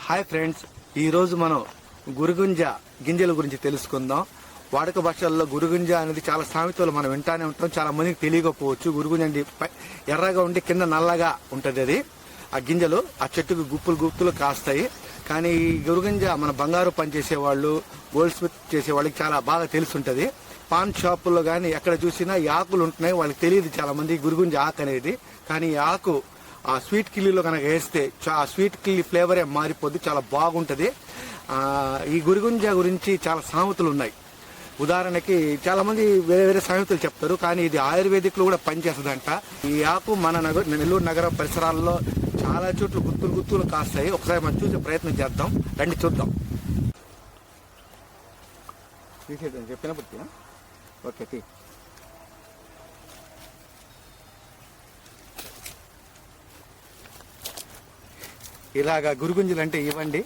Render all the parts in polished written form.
Hi friends, ఈ రోజు మనం గురుగుంజ గింజల గురించి తెలుసుకుందాం. వాడుక భాషల్లో గురుగుంజ అనేది చాలా సామెతలు మనం వింటానే ఉంటాం. చాలా మందికి తెలియకపోవచ్చు. గురుగుంజ అంటే ఎర్రగా ఉండి కింద నల్లగా ఉంటది. అది ఆ గింజలు ఆ చెట్టుకు గుప్పులు గుప్పులు కాస్తాయి. కానీ ఈ గురుగుంజ మన బంగారు పని చేసేవాళ్ళు, గోల్డ్ స్మిత్ చేసే వాళ్ళకి చాలా బాగా తెలుసుంటది. పాన్ షాపుల్లో కానీ ఎక్కడ చూసినా ఈ ఆకులు ఉంటున్నాయి. వాళ్ళకి తెలియదు చాలా మంది గురుగుంజ ఆకు అనేది. కానీ ఈ ఆకు ఆ స్వీట్ కిల్లీలో కనుక వేస్తే ఆ స్వీట్ కిల్లీ ఫ్లేవరే మారిపోద్ది, చాలా బాగుంటది. ఈ గురుగుంజ గురించి చాలా సామెతలు ఉన్నాయి. ఉదాహరణకి చాలా మంది వేరే వేరే సామెతలు చెప్తారు, కానీ ఇది ఆయుర్వేదిక్ లో కూడా పనిచేస్తుందంట. ఈ ఆకు మన నెల్లూరు నగర పరిసరాల్లో చాలా చోట్ల గుత్తులు గుత్తులు కాస్తాయి. ఒకసారి మనం చూసే ప్రయత్నం చేద్దాం, రండి చూద్దాం. చెప్పినప్పటికీ ఓకే. ఇలాగా గురుగుంజలు అంటే ఇవ్వండి.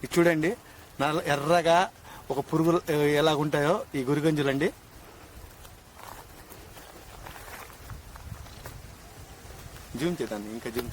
ఇది చూడండి, ఎర్రగా ఒక పురుగులు ఎలాగుంటాయో ఈ గురుగుంజలండి. జూమ్ చేద్దాం, ఇంకా జూమ్